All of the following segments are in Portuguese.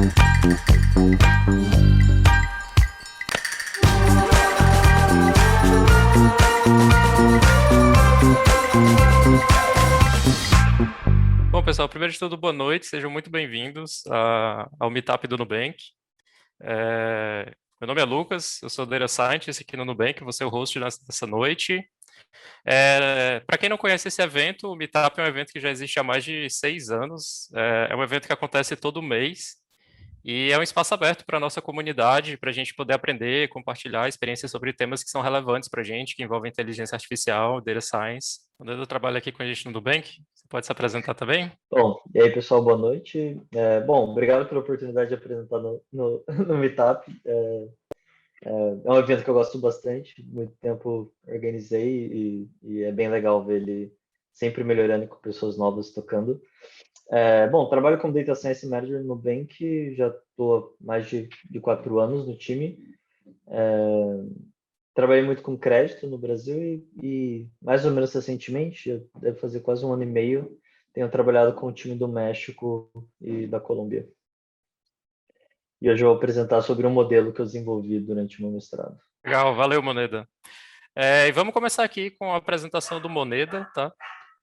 Bom, pessoal, primeiro de tudo, boa noite, sejam muito bem-vindos ao Meetup do Nubank. Meu nome é Lucas, eu sou Data Scientist aqui no Nubank, vou ser o host dessa noite. Para quem não conhece esse evento, o Meetup é um evento que já existe há mais de 6 anos, é um evento que acontece todo mês, e é um espaço aberto para a nossa comunidade, para a gente poder aprender, compartilhar experiências sobre temas que são relevantes para a gente, que envolvem inteligência artificial, data science. O Dedo trabalha aqui com a gente no Nubank, você pode se apresentar também? Bom, e aí pessoal, boa noite. Bom, obrigado pela oportunidade de apresentar no Meetup. É um evento que eu gosto bastante, muito tempo organizei e é bem legal ver ele sempre melhorando e com pessoas novas tocando. Bom, trabalho como Data Science Manager no Nubank, já estou há mais de 4 anos no time. Trabalhei muito com crédito no Brasil e mais ou menos recentemente, deve fazer quase 1 ano e meio, tenho trabalhado com o time do México e da Colômbia. E hoje eu vou apresentar sobre um modelo que eu desenvolvi durante o meu mestrado. Legal, valeu, Moneda. E vamos começar aqui com a apresentação do Moneda, tá?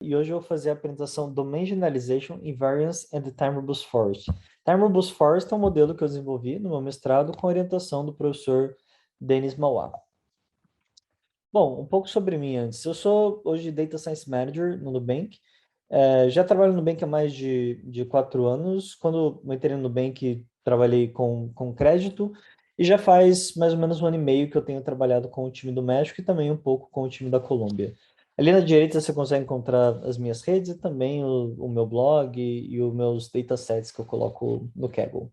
E hoje eu vou fazer a apresentação Domain Generalization, Invariance and the Time Robust Forest. Time Robust Forest é um modelo que eu desenvolvi no meu mestrado com orientação do professor Denis Mauá. Bom, um pouco sobre mim antes. Eu sou hoje Data Science Manager no Nubank. Já trabalho no Nubank há mais de 4 anos. Quando eu entrei no Nubank, trabalhei com crédito. E já faz mais ou menos 1 ano e meio que eu tenho trabalhado com o time do México e também um pouco com o time da Colômbia. Ali na direita você consegue encontrar as minhas redes e também o meu blog e os meus datasets que eu coloco no Kaggle.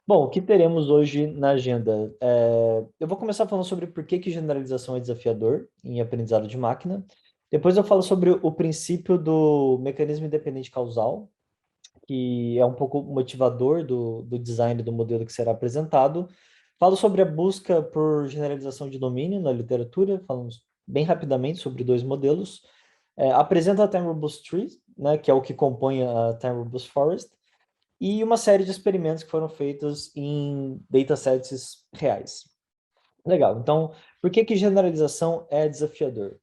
Bom, o que teremos hoje na agenda? Eu vou começar falando sobre por que generalização é desafiador em aprendizado de máquina. Depois eu falo sobre o princípio do mecanismo independente causal, que é um pouco motivador do design do modelo que será apresentado. Falo sobre a busca por generalização de domínio na literatura, falamos bem rapidamente sobre 2 modelos. Apresento a Time Robust Tree, né, que é o que compõe a Time Robust Forest, e uma série de experimentos que foram feitos em datasets reais. Legal, então, por que generalização é desafiador?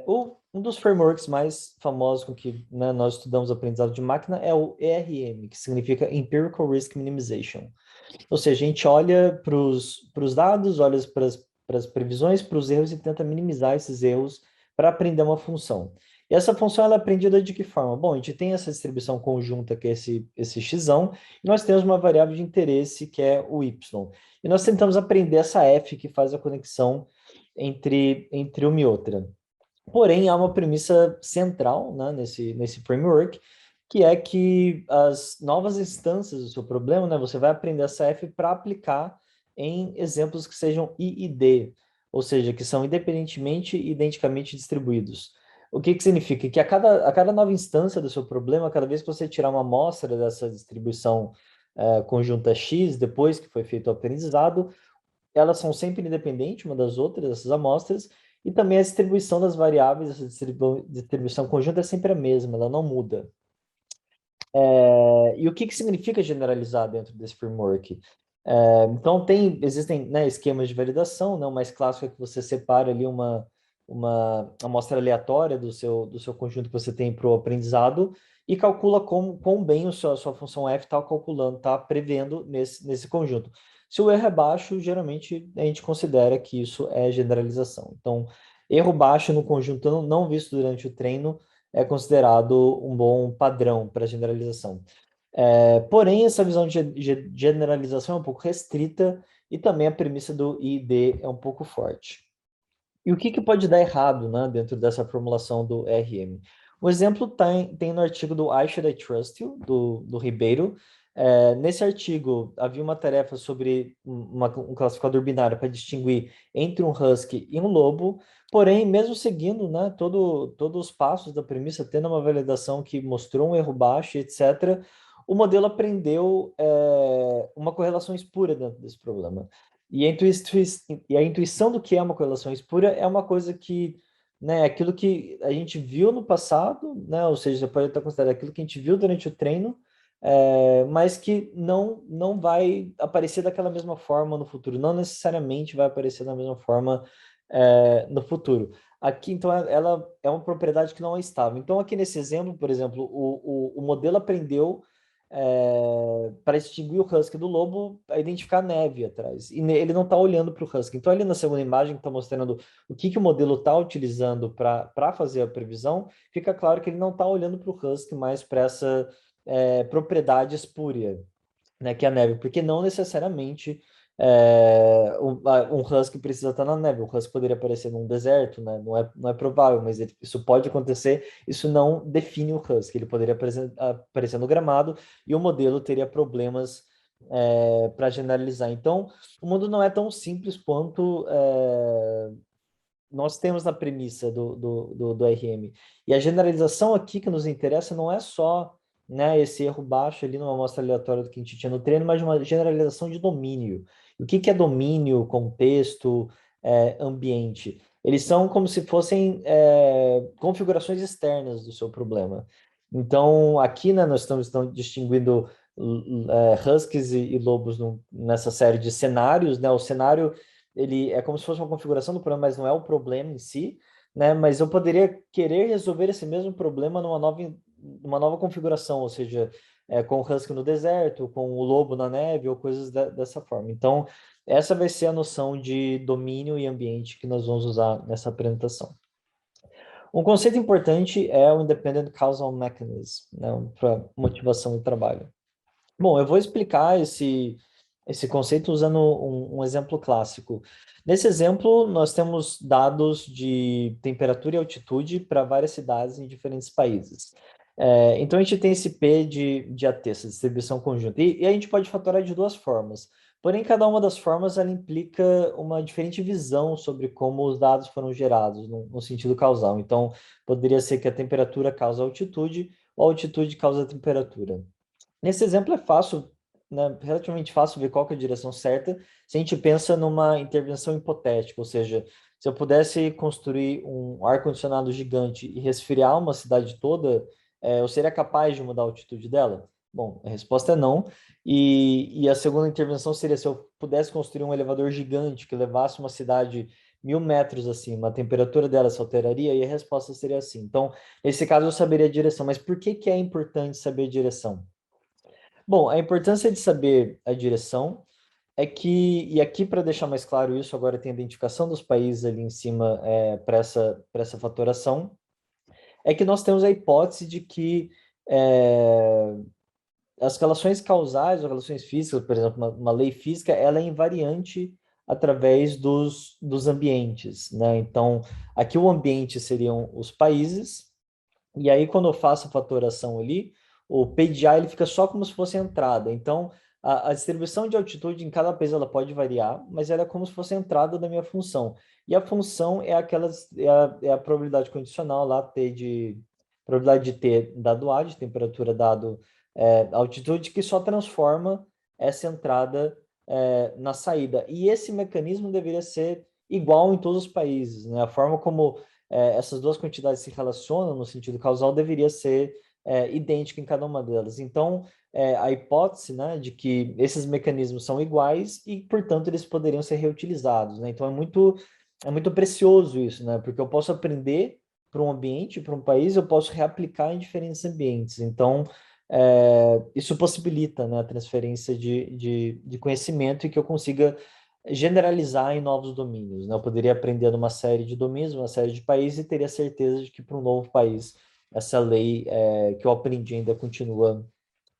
Um dos frameworks mais famosos com que, né, nós estudamos aprendizado de máquina é o ERM, que significa Empirical Risk Minimization. Ou seja, a gente olha para os dados, olha para as previsões, para os erros e tenta minimizar esses erros para aprender uma função. E essa função ela é aprendida de que forma? Bom, a gente tem essa distribuição conjunta, que é esse xão, e nós temos uma variável de interesse, que é o y. E nós tentamos aprender essa f, que faz a conexão entre uma e outra. Porém, há uma premissa central, né, nesse framework, que é que as novas instâncias do seu problema, né, você vai aprender essa F para aplicar em exemplos que sejam I e D, ou seja, que são independentemente e identicamente distribuídos. O que significa? Que a cada nova instância do seu problema, cada vez que você tirar uma amostra dessa distribuição conjunta X, depois que foi feito o aprendizado, elas são sempre independentes uma das outras, essas amostras, e também a distribuição das variáveis, essa distribuição conjunta é sempre a mesma, ela não muda. E o que significa generalizar dentro desse framework? Então, existem, né, esquemas de validação, né? O mais clássico é que você separa ali uma amostra aleatória do seu conjunto que você tem para o aprendizado e calcula quão bem a sua função f está calculando, está prevendo nesse conjunto. Se o erro é baixo, geralmente a gente considera que isso é generalização. Então, erro baixo no conjunto não visto durante o treino é considerado um bom padrão para generalização. Porém, essa visão de generalização é um pouco restrita e também a premissa do ID é um pouco forte. E o que pode dar errado, né, dentro dessa formulação do RM? Um exemplo tem no artigo do I Should I Trust You, do Ribeiro. Nesse artigo, havia uma tarefa sobre um classificador binário para distinguir entre um husky e um lobo, porém, mesmo seguindo, né, todos os passos da premissa, tendo uma validação que mostrou um erro baixo, etc., o modelo aprendeu uma correlação espúria dentro desse problema. E a intuição do que é uma correlação espúria é uma coisa que, né, aquilo que a gente viu no passado, né, ou seja, pode estar considerado aquilo que a gente viu durante o treino, mas que não vai aparecer daquela mesma forma no futuro, não necessariamente vai aparecer da mesma forma no futuro. Aqui, então, ela é uma propriedade que não é estável. Então, aqui nesse exemplo, por exemplo, o modelo aprendeu para distinguir o husky do lobo, a identificar a neve atrás. E ele não está olhando para o husky. Então, ali na segunda imagem, que está mostrando o que o modelo está utilizando para fazer a previsão, fica claro que ele não está olhando para o husky, mas para essa propriedade espúria, né, que é a neve, porque não necessariamente um husky precisa estar na neve. O husky poderia aparecer num deserto, né? Não é provável, mas isso pode acontecer. Isso não define o husky. Ele poderia aparecer no gramado e o modelo teria problemas para generalizar. Então, o mundo não é tão simples quanto nós temos na premissa do RM. E a generalização aqui que nos interessa não é só, né, esse erro baixo ali numa amostra aleatória do que a gente tinha no treino, mas uma generalização de domínio. O que é domínio, contexto, ambiente? Eles são como se fossem configurações externas do seu problema. Então, aqui, né, nós estamos distinguindo huskies e lobos nessa série de cenários, né? O cenário ele é como se fosse uma configuração do problema, mas não é o problema em si, né? Mas eu poderia querer resolver esse mesmo problema numa nova configuração, ou seja, com o husky no deserto, com o lobo na neve, ou coisas dessa forma. Então, essa vai ser a noção de domínio e ambiente que nós vamos usar nessa apresentação. Um conceito importante é o Independent Causal Mechanism, né, para motivação do trabalho. Bom, eu vou explicar esse conceito usando um exemplo clássico. Nesse exemplo, nós temos dados de temperatura e altitude para várias cidades em diferentes países. Então, a gente tem esse P de AT, essa distribuição conjunta. E a gente pode fatorar de duas formas. Porém, cada uma das formas ela implica uma diferente visão sobre como os dados foram gerados, no sentido causal. Então, poderia ser que a temperatura causa a altitude, ou a altitude causa a temperatura. Nesse exemplo é fácil, né, relativamente fácil ver qual que é a direção certa, se a gente pensa numa intervenção hipotética, ou seja, se eu pudesse construir um ar-condicionado gigante e resfriar uma cidade toda, eu seria capaz de mudar a altitude dela? Bom, a resposta é não. E a segunda intervenção seria se eu pudesse construir um elevador gigante que levasse uma cidade 1.000 metros acima, a temperatura dela se alteraria? E a resposta seria sim. Então, nesse caso, eu saberia a direção. Mas por que é importante saber a direção? Bom, a importância de saber a direção é que, e aqui para deixar mais claro isso, agora tem a identificação dos países ali em cima para essa fatoração, é que nós temos a hipótese de que as relações causais ou relações físicas, por exemplo, uma lei física, ela é invariante através dos ambientes, né? Então, aqui o ambiente seriam os países, e aí, quando eu faço a fatoração ali, o PDI ele fica só como se fosse a entrada. Então, a distribuição de altitude em cada país ela pode variar, mas ela é como se fosse a entrada da minha função. E a função é a probabilidade condicional lá, probabilidade de T dado A, de temperatura dado altitude, que só transforma essa entrada na saída. E esse mecanismo deveria ser igual em todos os países, né? A forma como essas duas quantidades se relacionam no sentido causal deveria ser idêntica em cada uma delas. Então, a hipótese, né, de que esses mecanismos são iguais e, portanto, eles poderiam ser reutilizados, né? Então, é muito precioso isso, né? Porque eu posso aprender para um ambiente, para um país, eu posso reaplicar em diferentes ambientes. Então, isso possibilita, né, a transferência de conhecimento e que eu consiga generalizar em novos domínios, né? Eu poderia aprender numa série de domínios, uma série de países, e teria certeza de que para um novo país essa lei que eu aprendi ainda continua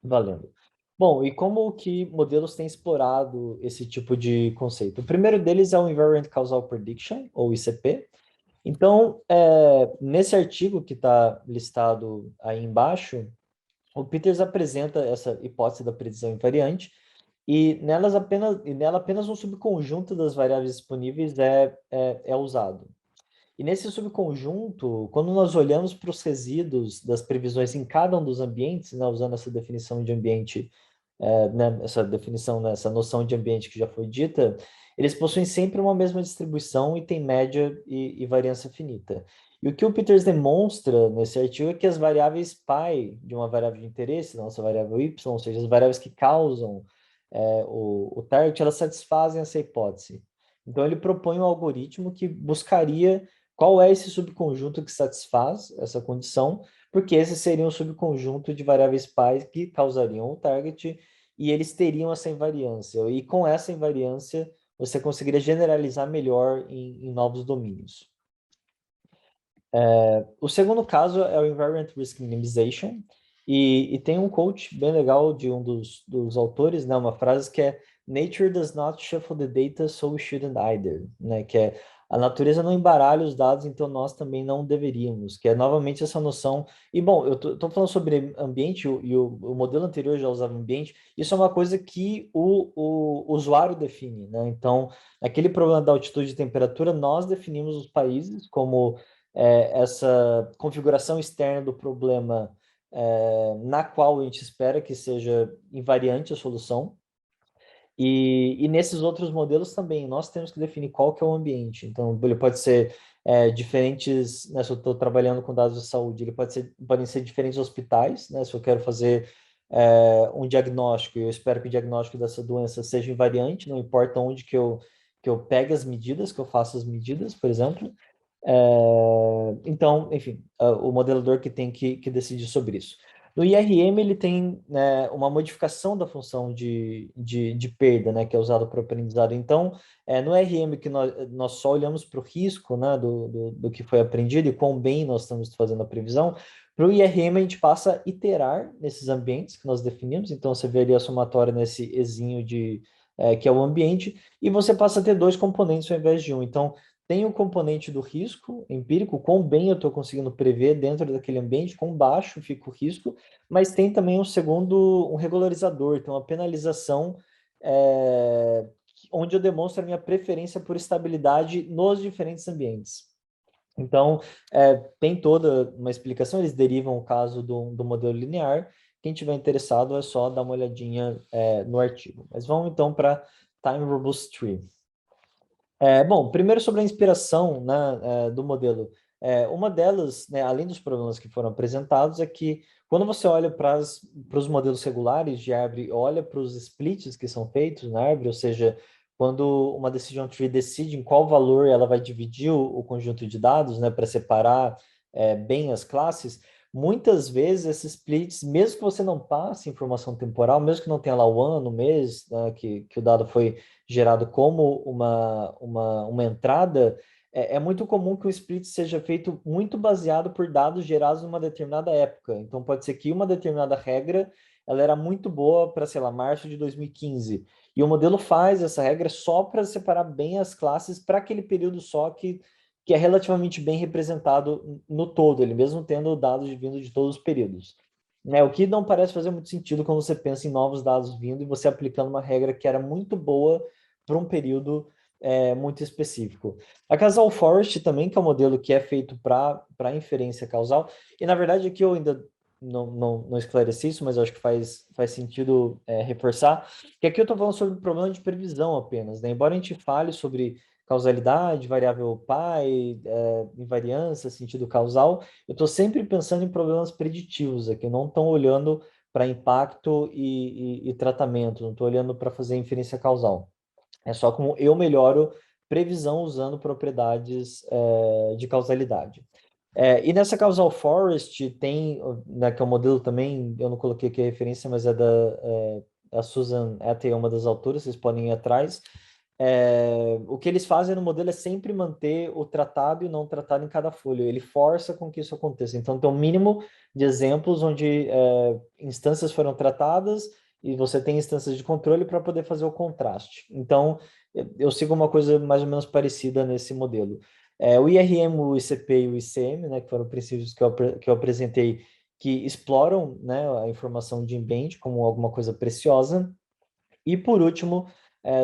valendo. Bom, e como que modelos têm explorado esse tipo de conceito? O primeiro deles é o Invariant Causal Prediction, ou ICP. Então, nesse artigo que está listado aí embaixo, o Peters apresenta essa hipótese da predição invariante, e nela apenas um subconjunto das variáveis disponíveis é usado. E nesse subconjunto, quando nós olhamos para os resíduos das previsões em cada um dos ambientes, né, usando essa definição de ambiente, né, essa definição, né, essa noção de ambiente que já foi dita, eles possuem sempre uma mesma distribuição e têm média e variância finita. E o que o Peters demonstra nesse artigo é que as variáveis π de uma variável de interesse, nossa variável y, ou seja, as variáveis que causam o target, elas satisfazem essa hipótese. Então, ele propõe um algoritmo que buscaria qual é esse subconjunto que satisfaz essa condição, porque esse seria um subconjunto de variáveis π que causariam o target, e eles teriam essa invariância. E com essa invariância, você conseguiria generalizar melhor em novos domínios. O segundo caso é o Invariant Risk Minimization, e tem um quote bem legal de um dos autores, né, uma frase que é Nature does not shuffle the data, so we shouldn't either, né, que é a natureza não embaralha os dados, então nós também não deveríamos, que é novamente essa noção. E bom, eu tô falando sobre ambiente, e o modelo anterior já usava ambiente, isso é uma coisa que o usuário define, né? Então, aquele problema da altitude e temperatura, nós definimos os países como essa configuração externa do problema na qual a gente espera que seja invariante a solução. E nesses outros modelos também, nós temos que definir qual que é o ambiente. Então, ele pode ser diferentes, né, se eu estou trabalhando com dados de saúde, podem ser diferentes hospitais, né, se eu quero fazer um diagnóstico, e eu espero que o diagnóstico dessa doença seja invariante, não importa onde que eu pegue as medidas, que eu faça as medidas, por exemplo. Então, enfim, o modelador que tem que decidir sobre isso. No IRM, ele tem né, uma modificação da função de perda, né, que é usada para o aprendizado. Então, no IRM, que nós só olhamos para o risco né, do que foi aprendido e quão bem nós estamos fazendo a previsão, para o IRM, a gente passa a iterar nesses ambientes que nós definimos. Então, você vê ali a somatória nesse Ezinho que é o ambiente, e você passa a ter dois componentes ao invés de um. Então, tem o componente do risco empírico, quão bem eu estou conseguindo prever dentro daquele ambiente, quão baixo fica o risco, mas tem também um regularizador, tem uma penalização onde eu demonstro a minha preferência por estabilidade nos diferentes ambientes. Então, tem toda uma explicação, eles derivam o caso do modelo linear. Quem tiver interessado é só dar uma olhadinha no artigo. Mas vamos então para Time Robust Tree. Bom, primeiro sobre a inspiração né, do modelo. Uma delas, né, além dos problemas que foram apresentados, é que quando você olha para os modelos regulares de árvore, olha para os splits que são feitos na árvore, ou seja, quando uma decision tree decide em qual valor ela vai dividir o conjunto de dados, né, para separar bem as classes, muitas vezes esses splits, mesmo que você não passe informação temporal, mesmo que não tenha lá o ano, o mês, né, que o dado foi gerado como uma entrada, é muito comum que o split seja feito muito baseado por dados gerados numa determinada época. Então, pode ser que uma determinada regra ela era muito boa para, sei lá, março de 2015. E o modelo faz essa regra só para separar bem as classes para aquele período só que é relativamente bem representado no todo, ele mesmo tendo dados vindo de todos os períodos. O que não parece fazer muito sentido quando você pensa em novos dados vindo e você aplicando uma regra que era muito boa para um período muito específico. A Causal Forest também, que é um modelo que é feito para inferência causal, e na verdade aqui eu ainda não esclareci isso, mas eu acho que faz sentido reforçar, que aqui eu estou falando sobre o problema de previsão apenas, né? Embora a gente fale sobre causalidade, variável π, invariância, sentido causal, eu estou sempre pensando em problemas preditivos aqui, não estou olhando para impacto e tratamento, não estou olhando para fazer inferência causal. É só como eu melhoro previsão usando propriedades de causalidade. E nessa Causal Forest tem, né, que é um modelo também, eu não coloquei aqui a referência, mas é da Susan Athey, uma das autoras, vocês podem ir atrás. O que eles fazem no modelo é sempre manter o tratado e o não tratado em cada folha. Ele força com que isso aconteça. Então, tem um mínimo de exemplos onde instâncias foram tratadas e você tem instâncias de controle para poder fazer o contraste. Então, eu sigo uma coisa mais ou menos parecida nesse modelo. O IRM, o ICP e o ICM, né, que foram princípios que eu apresentei, que exploram né, a informação de ambiente como alguma coisa preciosa. E, por último,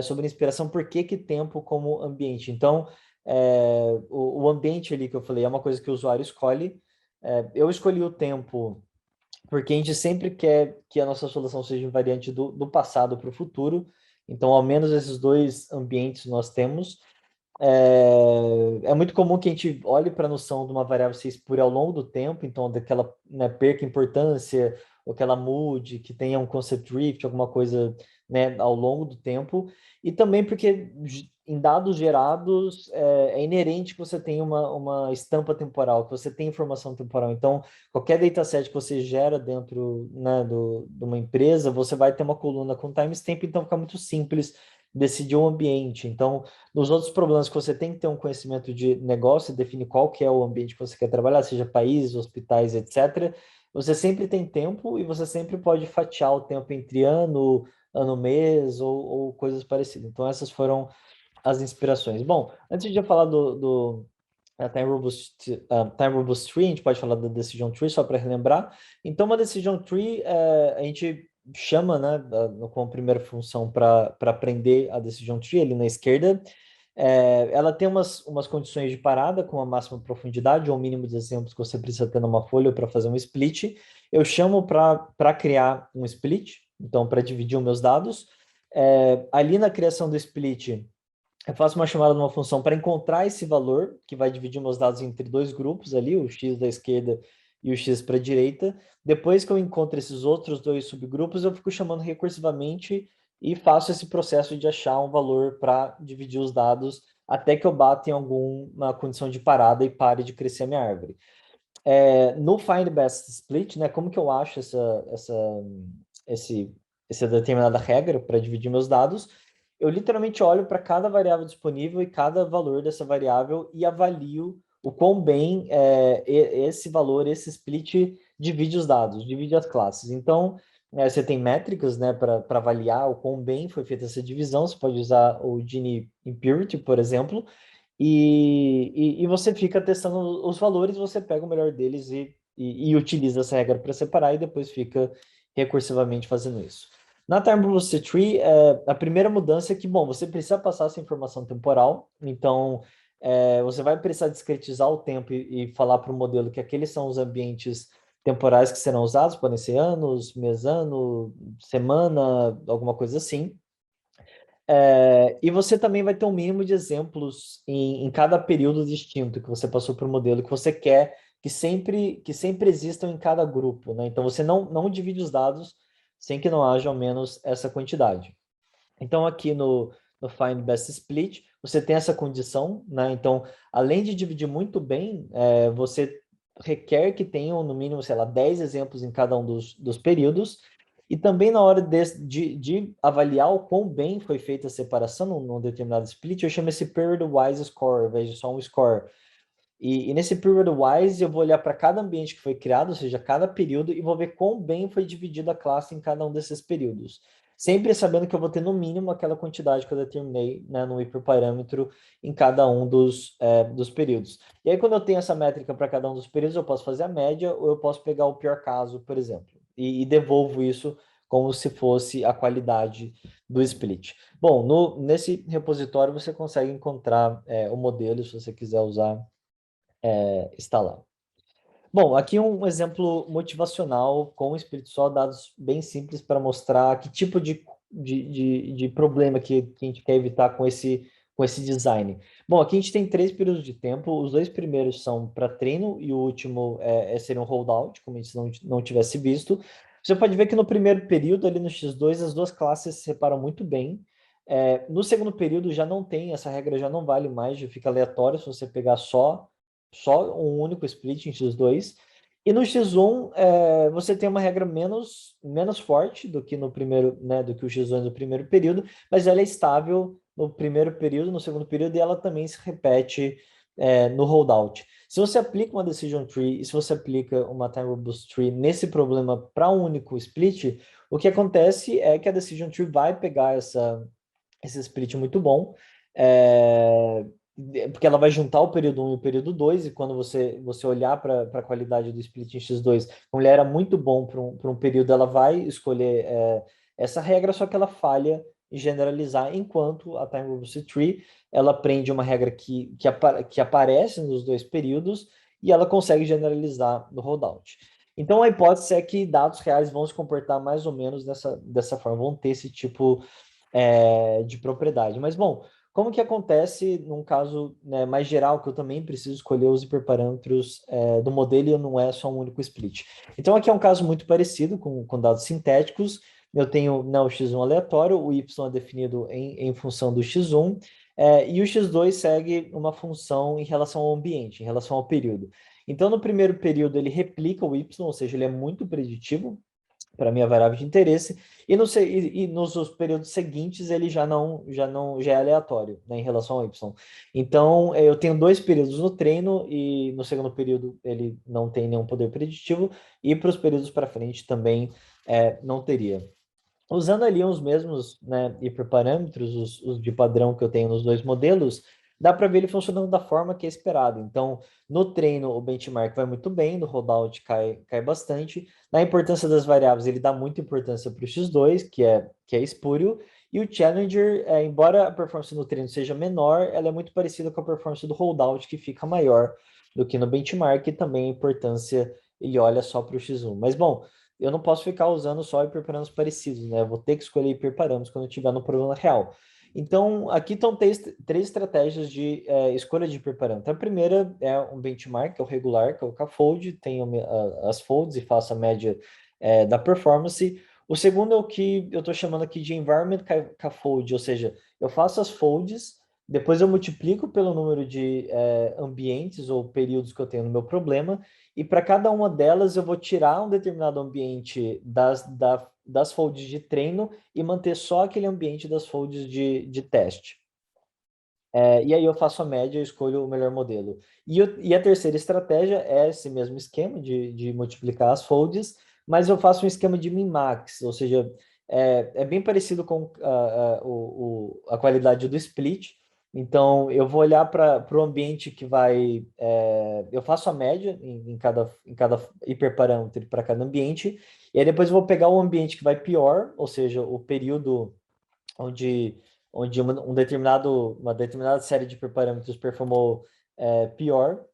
sobre inspiração, por que tempo como ambiente? Então, o ambiente ali que eu falei é uma coisa que o usuário escolhe. Eu escolhi o tempo porque a gente sempre quer que a nossa solução seja invariante do passado para o futuro. Então, ao menos esses dois ambientes nós temos. É muito comum que a gente olhe para a noção de uma variável ser espúria ao longo do tempo, então daquela, né, perca importância, ou que ela mude, que tenha um concept drift, alguma coisa, né, ao longo do tempo, e também porque em dados gerados é inerente que você tenha uma estampa temporal, que você tenha informação temporal. Então, qualquer dataset que você gera dentro, né, de uma empresa, você vai ter uma coluna com timestamp, então fica muito simples decidir o ambiente. Então, nos outros problemas que você tem que ter um conhecimento de negócio e definir qual que é o ambiente que você quer trabalhar, seja países, hospitais, etc., você sempre tem tempo e você sempre pode fatiar o tempo entre ano, ano-mês ou coisas parecidas. Então, essas foram as inspirações. Bom, antes de eu falar do Time Robust Tree, a gente pode falar da Decision Tree, só para relembrar. Então, uma Decision Tree, a gente chama, né, como primeira função para aprender a Decision Tree, ali na esquerda. Ela tem umas condições de parada com a máxima profundidade, ou o mínimo de exemplos que você precisa ter numa folha para fazer um split. Eu chamo para criar um split, então, para dividir os meus dados. Ali na criação do split, eu faço uma chamada de uma função para encontrar esse valor, que vai dividir meus dados entre dois grupos ali, o x da esquerda e o x para a direita. Depois que eu encontro esses outros dois subgrupos, eu fico chamando recursivamente e faço esse processo de achar um valor para dividir os dados até que eu bata em alguma condição de parada e pare de crescer a minha árvore. No Find Best Split, né, como que eu acho esse, essa determinada regra para dividir meus dados? Eu literalmente olho para cada variável disponível e cada valor dessa variável e avalio o quão bem esse valor, esse split, divide os dados, divide as classes. Então, você tem métricas, né, para avaliar o quão bem foi feita essa divisão. Você pode usar o Gini Impurity, por exemplo, e você fica testando os valores, você pega o melhor deles e utiliza essa regra para separar e depois fica recursivamente fazendo isso. Na Time Velocity Tree, a primeira mudança é que, bom, você precisa passar essa informação temporal, então você vai precisar discretizar o tempo e falar para o modelo que aqueles são os ambientes temporais que serão usados, podem ser anos, mês, ano, semana, alguma coisa assim. E você também vai ter um mínimo de exemplos em cada período distinto que você passou para o modelo, que você quer que sempre existam em cada grupo, né? Então, você não divide os dados sem que não haja ao menos essa quantidade. Então, aqui no Find Best Split, você tem essa condição, né? Então, além de dividir muito bem, você requer que tenham, no mínimo, sei lá, 10 exemplos em cada um dos períodos, e também na hora de avaliar o quão bem foi feita a separação num determinado split, eu chamo esse period-wise score, ao invés de só um score. E nesse period-wise, eu vou olhar para cada ambiente que foi criado, ou seja, cada período, e vou ver quão bem foi dividida a classe em cada um desses períodos. Sempre sabendo que eu vou ter no mínimo aquela quantidade que eu determinei, né, no hiperparâmetro em cada um dos períodos. E aí, quando eu tenho essa métrica para cada um dos períodos, eu posso fazer a média ou eu posso pegar o pior caso, por exemplo, e devolvo isso como se fosse a qualidade do split. Bom, nesse repositório você consegue encontrar o modelo, se você quiser usar, está lá. Bom, aqui um exemplo motivacional com o Espírito Só, dados bem simples para mostrar que tipo de problema que a gente quer evitar com esse design. Bom, aqui a gente tem 3 períodos de tempo, os 2 primeiros são para treino e o último seria um holdout, como a gente não tivesse visto. Você pode ver que no primeiro período, ali no X2, as duas classes se separam muito bem. No segundo período já não tem, essa regra já não vale mais, já fica aleatório se você pegar só um único split em X2. E no X1, você tem uma regra menos forte do que no primeiro, né, do que o X1 do primeiro período, mas ela é estável no primeiro período, no segundo período, e ela também se repete no holdout. Se você aplica uma decision tree e se você aplica uma time robust tree nesse problema para um único split, o que acontece é que a decision tree vai pegar esse split muito bom, é, porque ela vai juntar o período 1 e o período 2, e quando você olhar para a qualidade do split em X2, como ele era muito bom para um período, ela vai escolher essa regra, só que ela falha em generalizar, enquanto a Time Robust Tree, ela aprende uma regra que aparece nos dois períodos, e ela consegue generalizar no holdout. Então, a hipótese é que dados reais vão se comportar mais ou menos dessa forma, vão ter esse tipo de propriedade. Mas, bom, Como que acontece num caso, né, mais geral, que eu também preciso escolher os hiperparâmetros do modelo e não é só um único split? Então, aqui é um caso muito parecido com dados sintéticos. Eu tenho, né, o x1 aleatório, o y é definido em função do x1, e o x2 segue uma função em relação ao ambiente, em relação ao período. Então, no primeiro período, ele replica o y, ou seja, ele é muito preditivo para a minha variável de interesse, e nos períodos seguintes ele já é aleatório, né, em relação ao y. Então, eu tenho dois períodos no treino e no segundo período ele não tem nenhum poder preditivo e para os períodos para frente também não teria. Usando ali os mesmos, né, hiperparâmetros, os de padrão que eu tenho nos dois modelos, dá para ver ele funcionando da forma que é esperado. Então, no treino, o benchmark vai muito bem, no rollout cai bastante. Na importância das variáveis, ele dá muita importância para o X2, que é espúrio, e o Challenger, embora a performance no treino seja menor, ela é muito parecida com a performance do holdout, que fica maior do que no benchmark, e também a importância, ele olha só para o X1. Mas, bom, eu não posso ficar usando só hiperparâmetros parecidos, né? Eu vou ter que escolher hiperparâmetros quando eu estiver no problema real. Então, aqui estão três estratégias de escolha de hiperparâmetro. A primeira é um benchmark, que é o regular, que é o K-fold, tenho as folds e faço a média da performance. O segundo é o que eu estou chamando aqui de environment K-fold, ou seja, eu faço as folds, depois eu multiplico pelo número de ambientes ou períodos que eu tenho no meu problema, e para cada uma delas eu vou tirar um determinado ambiente das folds de treino e manter só aquele ambiente das folds de teste. E aí eu faço a média e escolho o melhor modelo. E a terceira estratégia é esse mesmo esquema de multiplicar as folds, mas eu faço um esquema de min-max, ou seja, é bem parecido com a qualidade do split. Então, eu vou olhar para o ambiente que vai. Eu faço a média em cada hiperparâmetro para cada ambiente, e aí depois eu vou pegar o ambiente que vai pior, ou seja, o período onde, onde uma determinada série de hiperparâmetros performou pior,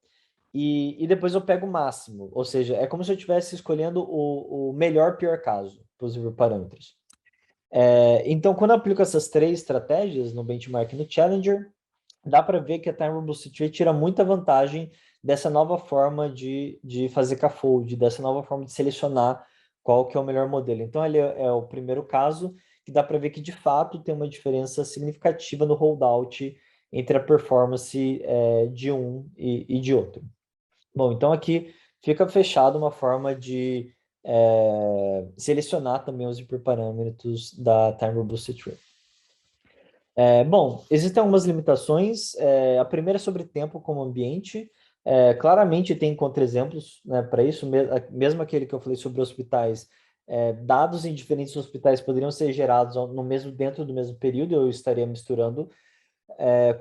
e depois eu pego o máximo, ou seja, é como se eu estivesse escolhendo o melhor pior caso para os hiperparâmetros. Então, quando eu aplico essas três estratégias no benchmark e no Challenger, dá para ver que a Time Robust Tree tira muita vantagem dessa nova forma de fazer K-fold, dessa nova forma de selecionar qual que é o melhor modelo. Então, ele é o primeiro caso que dá para ver que, de fato, tem uma diferença significativa no holdout entre a performance de um e de outro. Bom, então aqui fica fechado uma forma de selecionar também os hiperparâmetros da Time Robust Tree. Bom, existem algumas limitações. A primeira é sobre tempo como ambiente. Claramente tem contra-exemplos, né, para isso, mesmo aquele que eu falei sobre hospitais. Dados em diferentes hospitais poderiam ser gerados dentro do mesmo período, eu estaria misturando.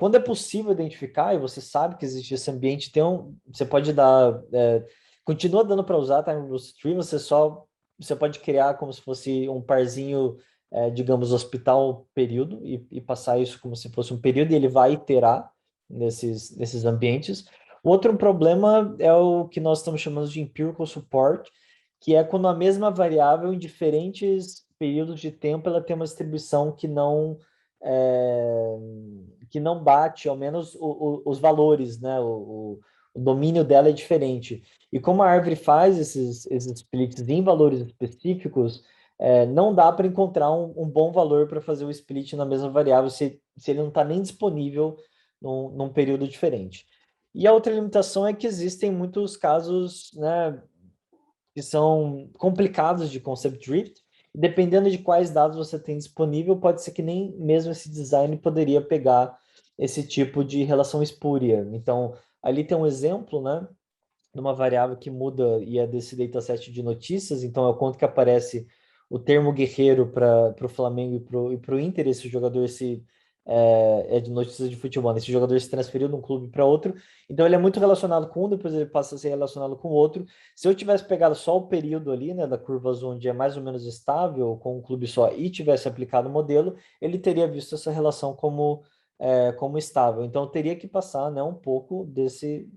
Quando é possível identificar, e você sabe que existe esse ambiente, você pode dar. Continua dando para usar Time Robust Tree, você pode criar como se fosse um parzinho, digamos, hospital período, e passar isso como se fosse um período, e ele vai iterar nesses ambientes. O outro problema é o que nós estamos chamando de empirical support, que é quando a mesma variável, em diferentes períodos de tempo, ela tem uma distribuição é, que não bate, ao menos os valores, né? O domínio dela é diferente. E como a árvore faz esses splits em valores específicos, não dá para encontrar um bom valor para fazer o split na mesma variável se ele não está nem disponível num período diferente. E a outra limitação é que existem muitos casos, né, que são complicados de concept drift. Dependendo de quais dados você tem disponível, pode ser que nem mesmo esse design poderia pegar esse tipo de relação espúria. Então, ali tem um exemplo, né, de uma variável que muda e é desse dataset de notícias. Então, é o quanto que aparece o termo guerreiro para o Flamengo e para o Inter. Esse jogador é de notícias de futebol, né? Esse jogador se transferiu de um clube para outro. Então, ele é muito relacionado com um, depois ele passa a ser relacionado com o outro. Se eu tivesse pegado só o período ali, né, da curva azul, onde é mais ou menos estável, com um clube só, e tivesse aplicado o modelo, ele teria visto essa relação como estável. Então, eu teria que passar, né, um pouco desse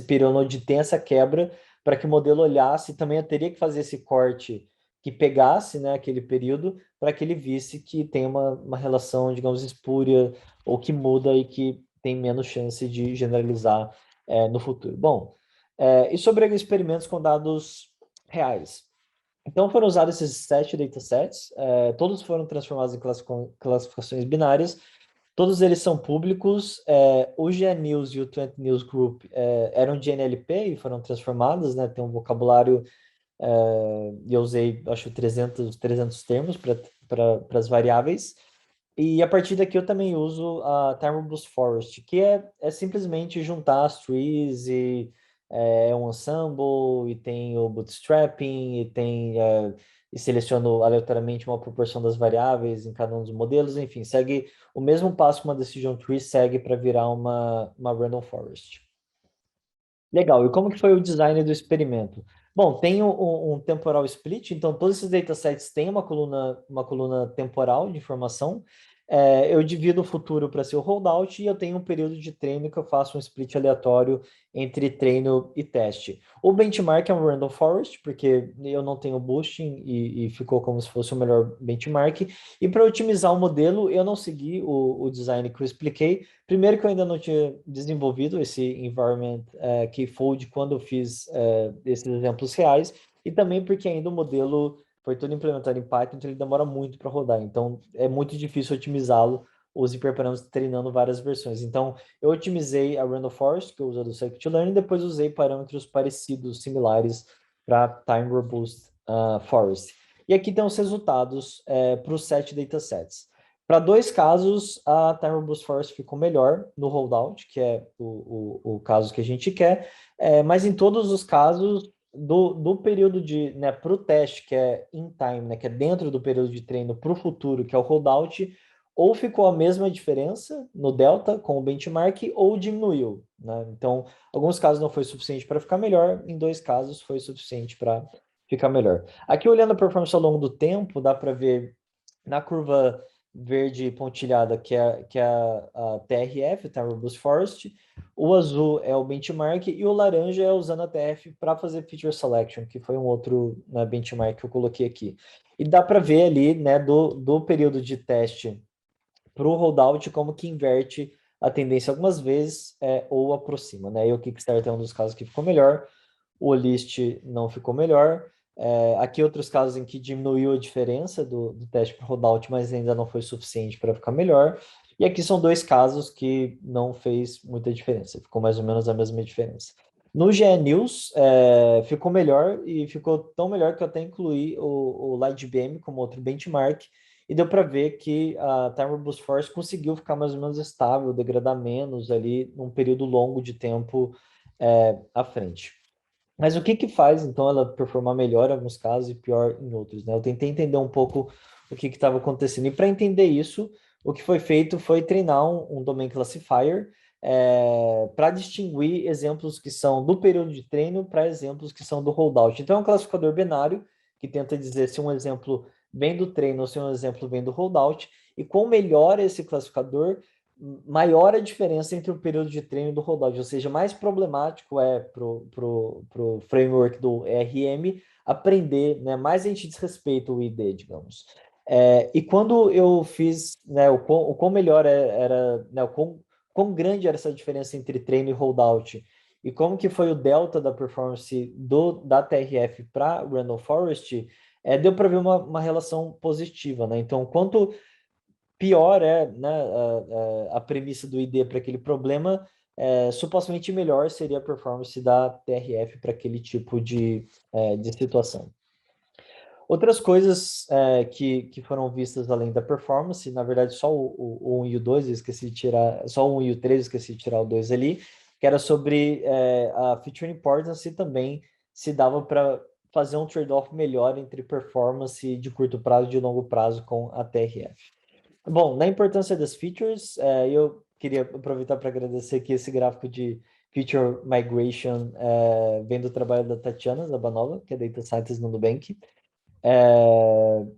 período onde tem essa quebra para que o modelo olhasse. Também eu teria que fazer esse corte que pegasse, né, aquele período para que ele visse que tem uma relação, digamos, espúria ou que muda e que tem menos chance de generalizar no futuro. Bom, e sobre experimentos com dados reais. Então foram usados esses 7 datasets, todos foram transformados em classificações binárias, todos eles são públicos, o GNews e o 20 News Group eram de NLP e foram transformados, né, tem um vocabulário, e eu usei, acho, 300 termos para as variáveis, e a partir daqui eu também uso a Timeboost Forest, que é simplesmente juntar as trees e um ensemble, e tem o bootstrapping, e seleciono aleatoriamente uma proporção das variáveis em cada um dos modelos, enfim, segue o mesmo passo que uma decision tree segue para virar uma random forest. Legal, e como que foi o design do experimento? Bom, tem um temporal split, então todos esses datasets têm uma coluna temporal de informação. Eu divido o futuro para ser o holdout e eu tenho um período de treino que eu faço um split aleatório entre treino e teste. O benchmark é um random forest, porque eu não tenho boosting e ficou como se fosse o melhor benchmark. E para otimizar o modelo, eu não segui o design que eu expliquei. Primeiro que eu ainda não tinha desenvolvido esse environment Keyfold quando eu fiz esses exemplos reais, e também porque ainda o modelo foi todo implementado em Python, então ele demora muito para rodar. Então é muito difícil otimizá-lo, os hiperparâmetros treinando várias versões. Então eu otimizei a Random Forest, que eu uso do Scikit-learn, e depois usei parâmetros parecidos, similares, para Time Robust Forest. E aqui tem os resultados para os 7 datasets. Para 2 casos, a Time Robust Forest ficou melhor no holdout, que é o caso que a gente quer, mas em todos os casos, do período né, para o teste, que é in time, né, que é dentro do período de treino, para o futuro, que é o holdout, ou ficou a mesma diferença no delta com o benchmark, ou diminuiu. Né? Então, alguns casos não foi suficiente para ficar melhor, em 2 casos foi suficiente para ficar melhor. Aqui, olhando a performance ao longo do tempo, dá para ver na curva verde pontilhada, que é a TRF, Time Robust Forest, o azul é o benchmark e o laranja é usando a TF para fazer feature selection, que foi um outro, né, benchmark que eu coloquei aqui. E dá para ver ali, né, do período de teste para o holdout como que inverte a tendência algumas vezes ou aproxima, né? E o Kickstarter é um dos casos que ficou melhor, o list não ficou melhor. Aqui outros casos em que diminuiu a diferença do teste para rollout, mas ainda não foi suficiente para ficar melhor. E aqui são 2 casos que não fez muita diferença, ficou mais ou menos a mesma diferença. No GNews, ficou melhor e ficou tão melhor que eu até incluí o LightBM como outro benchmark e deu para ver que a Time Robust Force conseguiu ficar mais ou menos estável, degradar menos ali num período longo de tempo à frente. Mas o que que faz, então, ela performar melhor em alguns casos e pior em outros, né? Eu tentei entender um pouco o que estava acontecendo. E para entender isso, o que foi feito foi treinar um domain classifier para distinguir exemplos que são do período de treino para exemplos que são do holdout. Então, é um classificador binário que tenta dizer se um exemplo vem do treino ou se um exemplo vem do holdout. E quanto melhor esse classificador, maior a diferença entre o período de treino e do holdout, ou seja, mais problemático é pro framework do ERM aprender, né, mais a gente desrespeita o ID, digamos. E quando eu fiz, né, o quão melhor era, né, quão grande era essa diferença entre treino e holdout, e como que foi o delta da performance da TRF para Random Forest, deu para ver uma relação positiva, né? Então, quanto pior é, né, a premissa do ID para aquele problema, supostamente melhor seria a performance da TRF para aquele tipo de situação. Outras coisas que foram vistas além da performance, na verdade só o 1 e o 2, eu esqueci de tirar, só o 1 e o 3, eu esqueci de tirar o 2 ali, que era sobre a feature importance e também se dava para fazer um trade-off melhor entre performance de curto prazo e de longo prazo com a TRF. Bom, na importância das features, eu queria aproveitar para agradecer que esse gráfico de feature migration vem do trabalho da Tatiana Zabanova, que é Data Scientist no Nubank.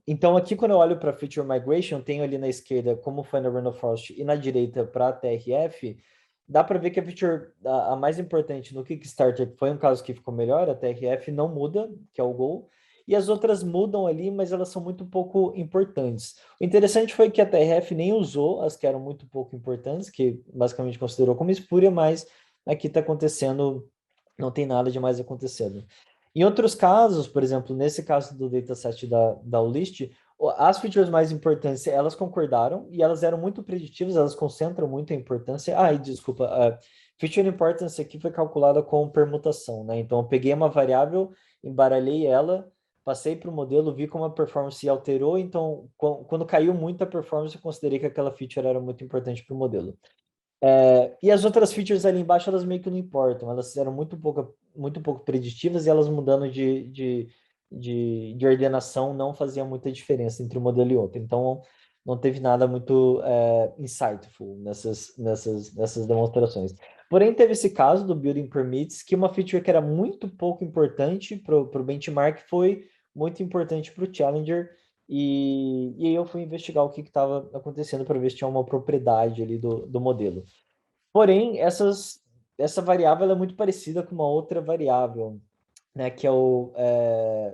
Então, aqui quando eu olho para feature migration, tenho ali na esquerda como foi na Random Forest e na direita para a TRF, dá para ver que a feature a mais importante no Kickstarter, que foi um caso que ficou melhor, a TRF não muda, que é o goal, e as outras mudam ali, mas elas são muito pouco importantes. O interessante foi que a TRF nem usou as que eram muito pouco importantes, que basicamente considerou como espúria, mas aqui está acontecendo, não tem nada de mais acontecendo. Em outros casos, por exemplo, nesse caso do dataset da Olist, as features mais importantes, elas concordaram e elas eram muito preditivas, elas concentram muito a importância. Ah, e desculpa, a feature importance aqui foi calculada com permutação, né? Então, eu peguei uma variável, embaralhei ela, passei para o modelo, vi como a performance alterou, então, quando caiu muito a performance, eu considerei que aquela feature era muito importante para o modelo. E as outras features ali embaixo, elas meio que não importam, elas eram muito pouco preditivas e elas mudando de ordenação não fazia muita diferença entre um modelo e outro. Então, não teve nada muito insightful nessas demonstrações. Porém, teve esse caso do Building Permits, que uma feature que era muito pouco importante para o benchmark foi muito importante para o Challenger, e aí eu fui investigar o que estava acontecendo para ver se tinha uma propriedade ali do modelo. Porém, essa variável ela é muito parecida com uma outra variável, né, que é o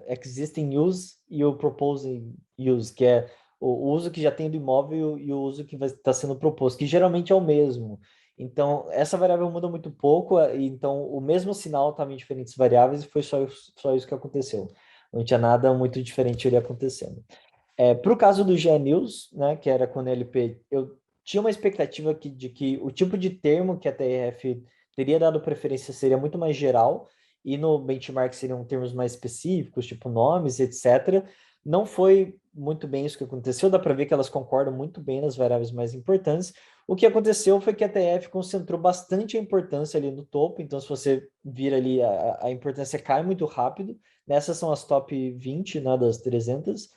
existing use e o proposing use, que é o uso que já tem do imóvel e o uso que vai estar sendo proposto, que geralmente é o mesmo. Então, essa variável muda muito pouco, então o mesmo sinal estava em diferentes variáveis e foi só isso que aconteceu. Não tinha nada muito diferente ali acontecendo. Para o caso do GNews, né, que era com o NLP, eu tinha uma expectativa de que o tipo de termo que a TRF teria dado preferência seria muito mais geral, e no benchmark seriam termos mais específicos, tipo nomes, etc. Não foi muito bem isso que aconteceu, dá para ver que elas concordam muito bem nas variáveis mais importantes. O que aconteceu foi que a TF concentrou bastante a importância ali no topo, então se você vir ali, a importância cai muito rápido. Nessas são as top 20, né, das 300.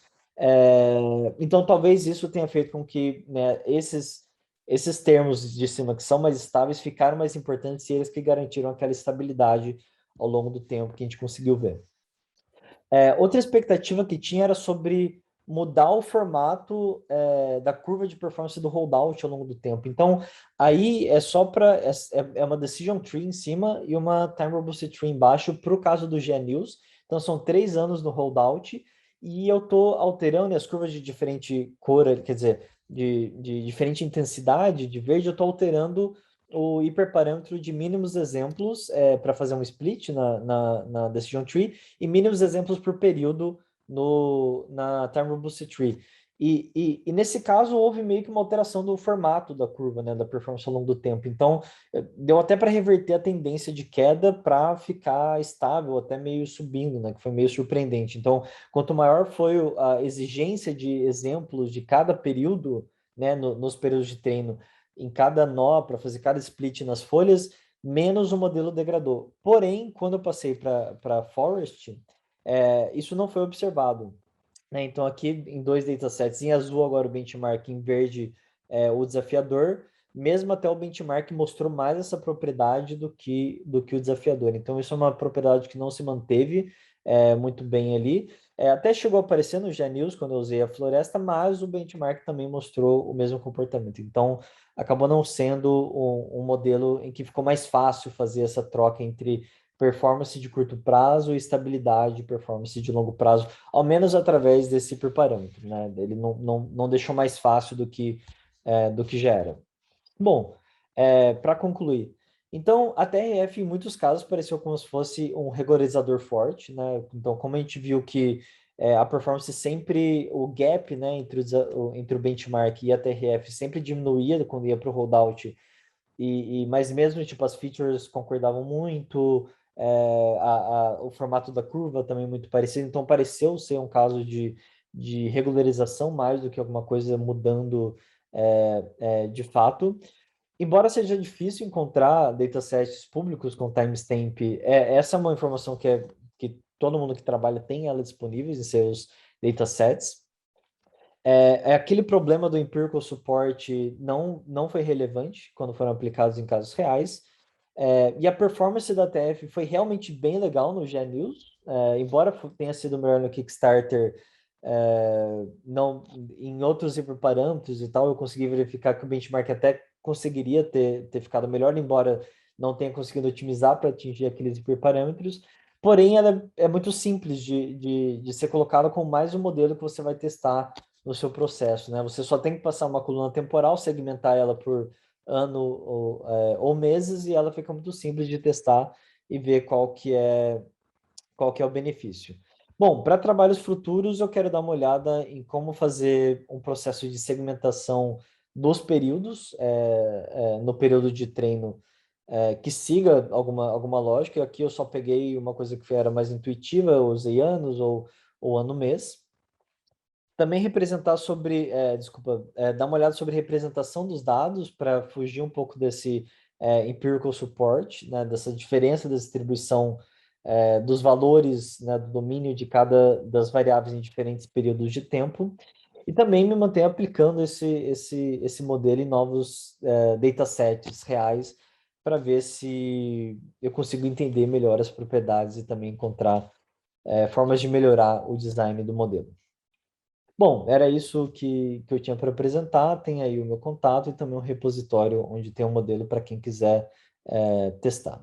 Então, talvez isso tenha feito com que, né, esses termos de cima que são mais estáveis ficaram mais importantes e eles que garantiram aquela estabilidade ao longo do tempo que a gente conseguiu ver. Outra expectativa que tinha era sobre mudar o formato da curva de performance do holdout ao longo do tempo. Então, aí é só para... É uma decision tree em cima e uma time robust tree embaixo para o caso do GNews. Então, são 3 anos no holdout e eu estou alterando as curvas de diferente cor, quer dizer, de diferente intensidade de verde, eu estou alterando o hiperparâmetro de mínimos exemplos para fazer um split na decision tree e mínimos exemplos por período na Time Robust Tree. E nesse caso, houve meio que uma alteração do formato da curva, né, da performance ao longo do tempo. Então, deu até para reverter a tendência de queda para ficar estável, até meio subindo, né, que foi meio surpreendente. Então, quanto maior foi a exigência de exemplos de cada período, né, nos períodos de treino, em cada nó, para fazer cada split nas folhas, menos o modelo degradou. Porém, quando eu passei para Forest, isso não foi observado, né? Então, aqui em 2 datasets, em azul agora o benchmark, em verde o desafiador, mesmo até o benchmark mostrou mais essa propriedade do que o desafiador. Então, isso é uma propriedade que não se manteve muito bem ali. Até chegou a aparecer no GNews quando eu usei a floresta, mas o benchmark também mostrou o mesmo comportamento. Então, acabou não sendo um modelo em que ficou mais fácil fazer essa troca entre performance de curto prazo e estabilidade de performance de longo prazo, ao menos através desse hiperparâmetro, né? Ele não deixou mais fácil do que já era. Bom, para concluir, então a TRF em muitos casos pareceu como se fosse um regularizador forte, né? Então, como a gente viu que a performance sempre, o gap, né, entre o benchmark e a TRF sempre diminuía quando ia para o holdout, mas mesmo tipo as features concordavam muito, o formato da curva também muito parecido, então pareceu ser um caso de regularização mais do que alguma coisa mudando de fato. Embora seja difícil encontrar datasets públicos com timestamp, essa é uma informação que todo mundo que trabalha tem ela disponível em seus datasets. Aquele problema do empirical support não foi relevante quando foram aplicados em casos reais. E a performance da TF foi realmente bem legal no GNews, embora tenha sido melhor no Kickstarter, não, em outros hiperparâmetros e tal, eu consegui verificar que o benchmark até conseguiria ter ficado melhor, embora não tenha conseguido otimizar para atingir aqueles hiperparâmetros. porém ela é muito simples de ser colocada como mais um modelo que você vai testar no seu processo, né? Você só tem que passar uma coluna temporal, segmentar ela por ano ou meses, e ela fica muito simples de testar e ver qual que é o benefício. Bom, para trabalhos futuros, eu quero dar uma olhada em como fazer um processo de segmentação dos períodos, no período de treino, que siga alguma lógica. Aqui eu só peguei uma coisa que era mais intuitiva, eu usei anos ou ano-mês. Também representar sobre, dar uma olhada sobre representação dos dados para fugir um pouco desse empirical support, né, dessa diferença da distribuição dos valores, né, do domínio de cada das variáveis em diferentes períodos de tempo, e também me manter aplicando esse modelo em novos datasets reais para ver se eu consigo entender melhor as propriedades e também encontrar formas de melhorar o design do modelo. Bom, era isso que eu tinha para apresentar. Tem aí o meu contato e também um repositório onde tem um modelo para quem quiser testar.